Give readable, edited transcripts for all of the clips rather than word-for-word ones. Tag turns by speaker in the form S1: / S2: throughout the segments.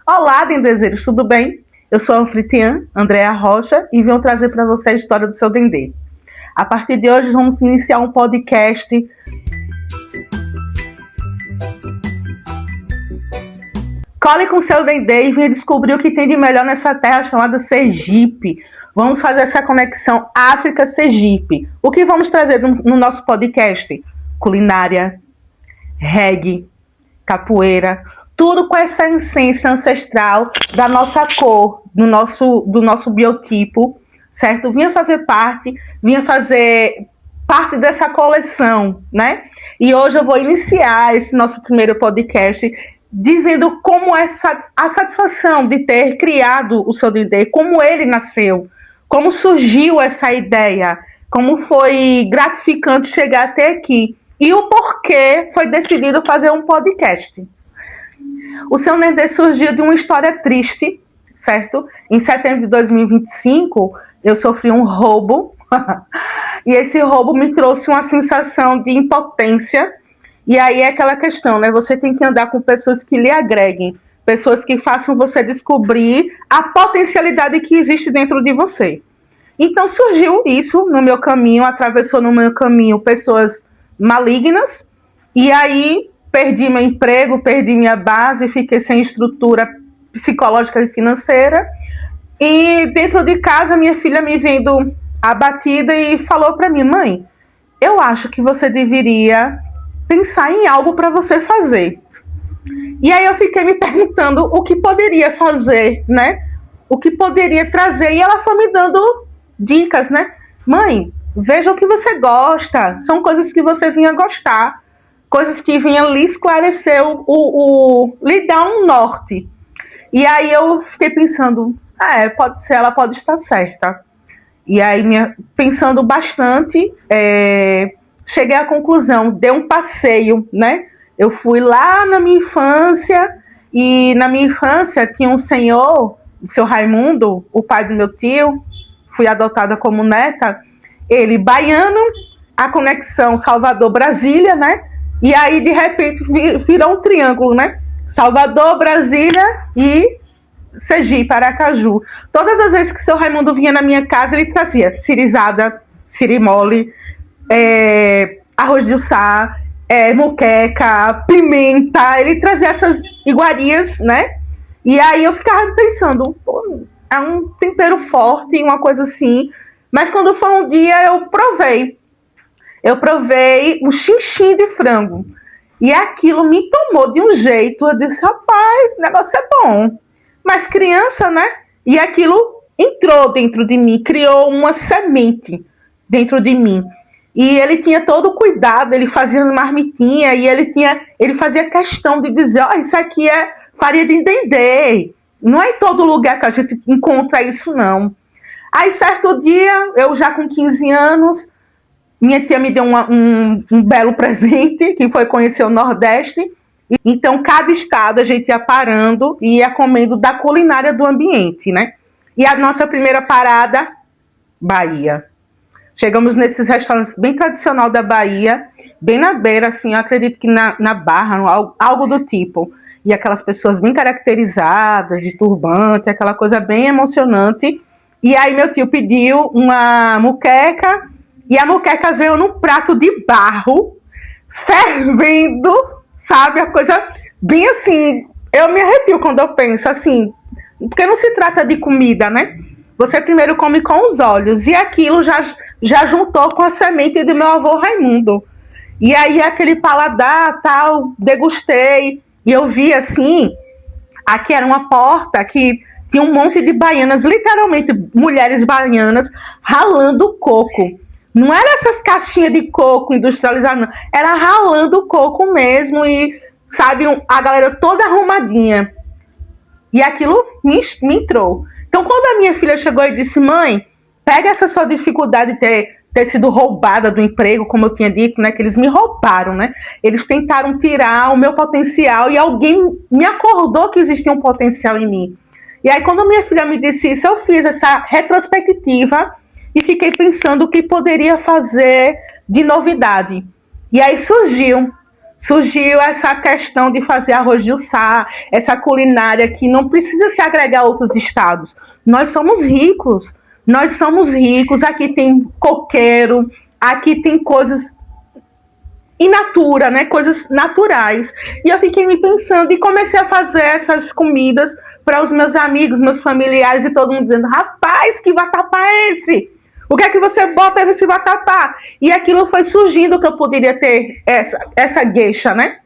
S1: Olá, dendezeiros, tudo bem? Eu sou a anfitriã, Andréa Rocha, e venho trazer para você a história do seu dendê. A partir de hoje, vamos iniciar um podcast. Cole com seu dendê e venha descobrir o que tem de melhor nessa terra chamada Sergipe. Vamos fazer essa conexão África-Sergipe. O que vamos trazer no nosso podcast? Culinária, reggae, capoeira, tudo com essa essência ancestral da nossa cor, do nosso biotipo, certo? Vinha fazer parte dessa coleção, né? E hoje eu vou iniciar esse nosso primeiro podcast dizendo como é a satisfação de ter criado o seu dendê, como ele nasceu, como surgiu essa ideia, como foi gratificante chegar até aqui e o porquê foi decidido fazer um podcast. O seu dendê surgiu de uma história triste, certo? Em setembro de 2025, eu sofri um roubo e esse roubo me trouxe uma sensação de impotência. E aí é aquela questão, né? Você tem que andar com pessoas que lhe agreguem, pessoas que façam você descobrir a potencialidade que existe dentro de você. Então surgiu isso no meu caminho, atravessou no meu caminho pessoas malignas, e aí perdi meu emprego, perdi minha base, fiquei sem estrutura psicológica e financeira. E dentro de casa, minha filha me vendo abatida e falou para mim: mãe, eu acho que você deveria pensar em algo para você fazer. E aí eu fiquei me perguntando o que poderia fazer, né? O que poderia trazer. E ela foi me dando dicas, né? Mãe, veja o que você gosta. São coisas que você vinha gostar. Coisas que vinham lhe esclarecer, lhe dar um norte. E aí eu fiquei pensando, pode ser, ela pode estar certa. E aí, pensando bastante, cheguei à conclusão, dei um passeio, né? Eu fui lá na minha infância, e na minha infância tinha um senhor, o seu Raimundo, o pai do meu tio, fui adotada como neta, ele baiano, a conexão Salvador-Brasília, né? E aí, de repente, virou um triângulo, né? Salvador, Brasília e Sergipe, Aracaju. Todas as vezes que seu Raimundo vinha na minha casa, ele trazia cirizada, sirimole, arroz de uçá, moqueca, pimenta. Ele trazia essas iguarias, né? E aí eu ficava pensando, pô, é um tempero forte, uma coisa assim. Mas quando foi um dia, eu provei. Eu provei um xinxim de frango. E aquilo me tomou de um jeito. Eu disse, rapaz, esse negócio é bom. Mas criança, né? E aquilo entrou dentro de mim, criou uma semente dentro de mim. E ele tinha todo o cuidado, ele fazia as marmitinhas e ele fazia questão de dizer, isso aqui é farinha de dendê. Não é em todo lugar que a gente encontra isso, não. Aí, certo dia, eu já com 15 anos, minha tia me deu um belo presente, que foi conhecer o Nordeste. Então, cada estado a gente ia parando e ia comendo da culinária do ambiente, né? E a nossa primeira parada, Bahia. Chegamos nesses restaurantes bem tradicional da Bahia, bem na beira, assim, eu acredito que na Barra, algo do tipo. E aquelas pessoas bem caracterizadas, de turbante, aquela coisa bem emocionante. E aí meu tio pediu uma muqueca, e a muqueca veio num prato de barro, fervendo, sabe? A coisa bem assim, eu me arrepio quando eu penso assim, porque não se trata de comida, né? Você primeiro come com os olhos, e aquilo já juntou com a semente do meu avô Raimundo. E aí aquele paladar, tal, degustei, e eu vi assim, aqui era uma porta que tinha um monte de baianas, literalmente mulheres baianas, ralando coco. Não era essas caixinhas de coco industrializadas, não. Era ralando o coco mesmo e, sabe, a galera toda arrumadinha. E aquilo me entrou. Então, quando a minha filha chegou e disse, mãe, pega essa sua dificuldade de ter sido roubada do emprego, como eu tinha dito, né, que eles me roubaram, né? Eles tentaram tirar o meu potencial e alguém me acordou que existia um potencial em mim. E aí, quando a minha filha me disse isso, eu fiz essa retrospectiva e fiquei pensando o que poderia fazer de novidade. E aí surgiu essa questão de fazer arroz de uçá, essa culinária que não precisa se agregar a outros estados. Nós somos ricos, aqui tem coqueiro, aqui tem coisas in natura, né? Coisas naturais. E eu fiquei me pensando e comecei a fazer essas comidas para os meus amigos, meus familiares e todo mundo dizendo: rapaz, que vatapá é esse? O que é que você bota nesse vatapá? E aquilo foi surgindo que eu poderia ter essa gueixa, né?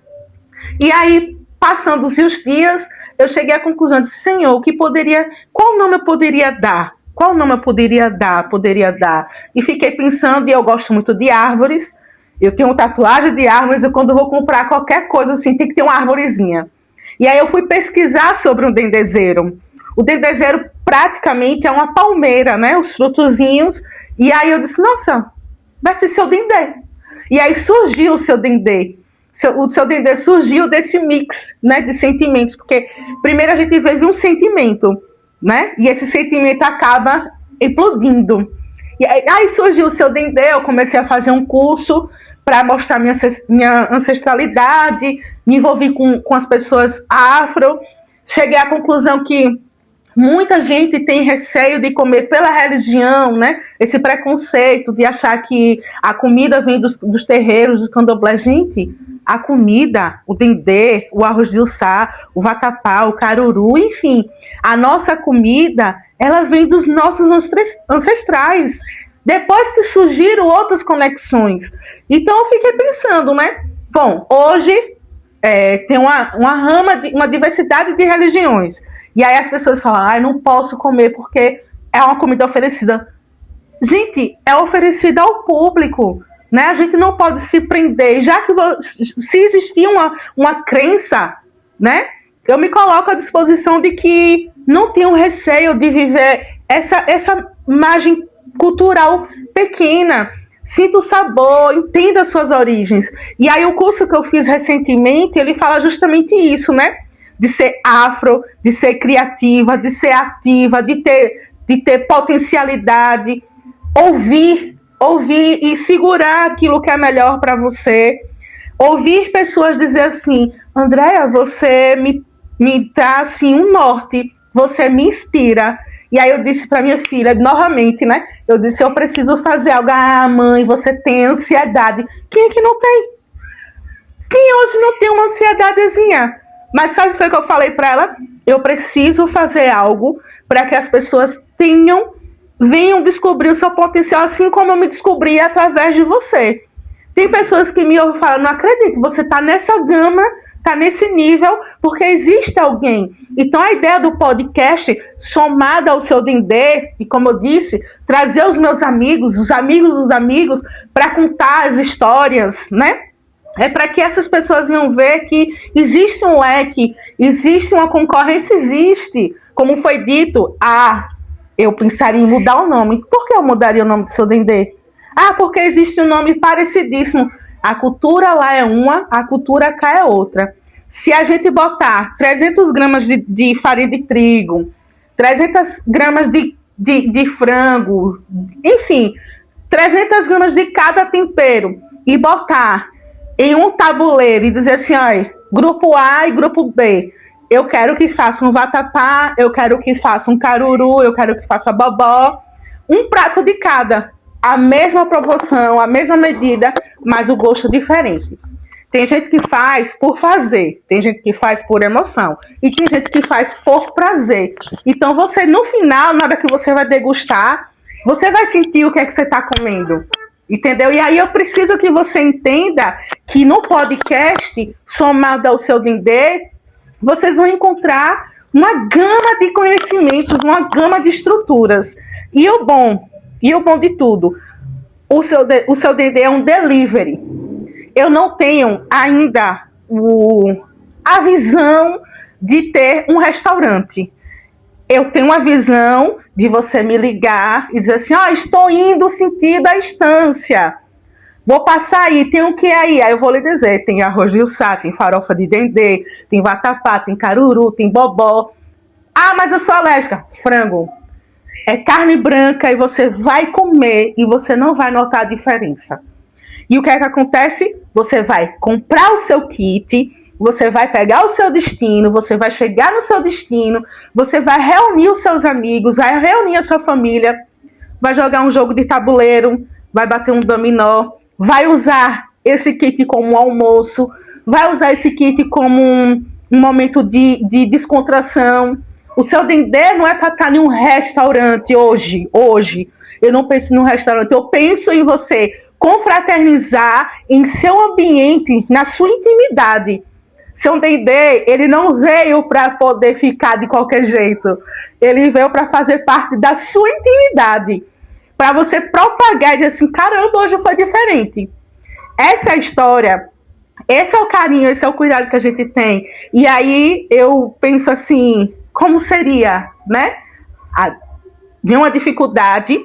S1: E aí, passando-se os dias, eu cheguei à conclusão de: Senhor, qual nome eu poderia dar? Qual nome eu poderia dar? E fiquei pensando, e eu gosto muito de árvores. Eu tenho tatuagem de árvores, e quando eu vou comprar qualquer coisa assim, tem que ter uma arvorezinha. E aí eu fui pesquisar sobre o dendezeiro. O dendezeiro praticamente é uma palmeira, né? Os frutozinhos. E aí eu disse: nossa, vai ser seu dendê. E aí surgiu o seu dendê. O seu dendê surgiu desse mix, né, de sentimentos. Porque primeiro a gente vive um sentimento, né? E esse sentimento acaba explodindo. E aí surgiu o seu dendê, eu comecei a fazer um curso para mostrar minha ancestralidade, me envolvi com as pessoas afro, cheguei à conclusão que muita gente tem receio de comer pela religião, né? Esse preconceito de achar que a comida vem dos terreiros do candomblé. Gente, a comida, o dendê, o arroz de uçá, o vatapá, o caruru, enfim, a nossa comida, ela vem dos nossos ancestrais. Depois que surgiram outras conexões. Então eu fiquei pensando, né? Bom, hoje tem uma diversidade de religiões. E aí as pessoas falam: não posso comer porque é uma comida oferecida. Gente, é oferecida ao público, né? A gente não pode se prender. Já que se existir uma crença, né? Eu me coloco à disposição de que não tenho receio de viver essa imagem cultural pequena. Sinta o sabor, entenda as suas origens. E aí o curso que eu fiz recentemente, ele fala justamente isso, né? De ser afro, de ser criativa, de ser ativa, de ter potencialidade, ouvir e segurar aquilo que é melhor para você. Ouvir pessoas dizer assim: Andréa, você me dá assim um norte, você me inspira. E aí eu disse para minha filha, novamente, né? Eu disse: eu preciso fazer algo. Ah, mãe, você tem ansiedade. Quem é que não tem? Quem hoje não tem uma ansiedadezinha? Mas sabe o que foi que eu falei para ela? Eu preciso fazer algo para que as pessoas venham descobrir o seu potencial, assim como eu me descobri através de você. Tem pessoas que me ouvem e falam: não acredito, você está nessa gama, está nesse nível, porque existe alguém. Então a ideia do podcast, somada ao seu dendê, e como eu disse, trazer os meus amigos, os amigos dos amigos, para contar as histórias, né? É para que essas pessoas venham ver que existe um leque, existe uma concorrência, existe. Como foi dito, eu pensaria em mudar o nome. Por que eu mudaria o nome do seu dendê? Porque existe um nome parecidíssimo. A cultura lá é uma, a cultura cá é outra. Se a gente botar 300 gramas de farinha de trigo, 300 gramas de frango, enfim, 300 gramas de cada tempero, e botar em um tabuleiro e dizer assim: olha, grupo A e grupo B, eu quero que faça um vatapá, eu quero que faça um caruru, eu quero que faça bobó, um prato de cada, a mesma proporção, a mesma medida, mas o gosto diferente. Tem gente que faz por fazer, tem gente que faz por emoção, e tem gente que faz por prazer. Então você, no final, na hora que você vai degustar, você vai sentir o que é que você está comendo. Entendeu? E aí eu preciso que você entenda que no podcast, somado ao seu dendê, vocês vão encontrar uma gama de conhecimentos, uma gama de estruturas. E o bom de tudo, o seu dendê é um delivery. Eu não tenho ainda a visão de ter um restaurante. Eu tenho uma visão de você me ligar e dizer assim: estou indo sentido a estância. Vou passar aí, tem o que aí? Aí eu vou lhe dizer: tem arroz de uçá, tem farofa de dendê, tem vatapá, tem caruru, tem bobó. Mas eu sou alérgica. Frango. É carne branca e você vai comer e você não vai notar a diferença. E o que é que acontece? Você vai comprar o seu kit, você vai pegar o seu destino, você vai chegar no seu destino, você vai reunir os seus amigos, vai reunir a sua família, vai jogar um jogo de tabuleiro, vai bater um dominó, vai usar esse kit como um almoço, vai usar esse kit como um momento de descontração. O seu dendê não é para estar em um restaurante hoje. Hoje, eu não penso em um restaurante, eu penso em você confraternizar em seu ambiente, na sua intimidade. Seu dendê, ele não veio para poder ficar de qualquer jeito. Ele veio para fazer parte da sua intimidade. Para você propagar e dizer assim, caramba, hoje foi diferente. Essa é a história. Esse é o carinho, esse é o cuidado que a gente tem. E aí eu penso assim, como seria, né? Vem uma dificuldade,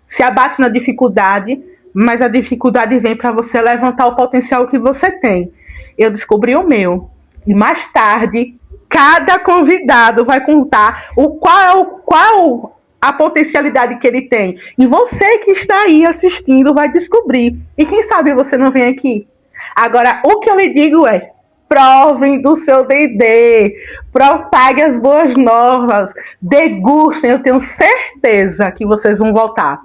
S1: se abate na dificuldade, mas a dificuldade vem para você levantar o potencial que você tem. Eu descobri o meu. E mais tarde, cada convidado vai contar qual a potencialidade que ele tem. E você que está aí assistindo vai descobrir. E quem sabe você não vem aqui. Agora, o que eu lhe digo é, provem do seu D&D, propague as boas novas, degustem, eu tenho certeza que vocês vão voltar.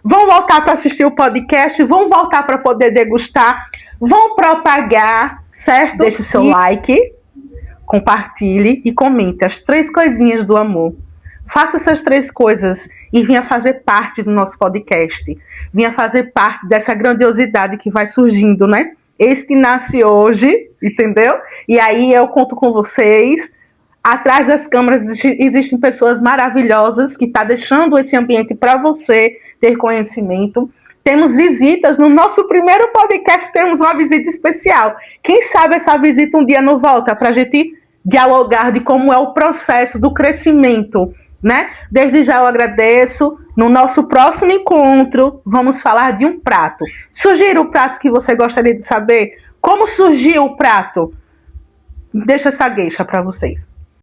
S1: Vão voltar para assistir o podcast, vão voltar para poder degustar, vão propagar, certo? Deixe seu like, compartilhe e comente as 3 coisinhas do amor. Faça essas 3 coisas e venha fazer parte do nosso podcast. Venha fazer parte dessa grandiosidade que vai surgindo, né? Esse que nasce hoje, entendeu? E aí eu conto com vocês. Atrás das câmeras existem pessoas maravilhosas que estão deixando esse ambiente para você ter conhecimento. Temos visitas. No nosso primeiro podcast temos uma visita especial. Quem sabe essa visita um dia não volta para a gente dialogar de como é o processo do crescimento, né? Desde já eu agradeço. No nosso próximo encontro, vamos falar de um prato. Sugira o prato que você gostaria de saber. Como surgiu o prato? Deixa essa gueixa para vocês.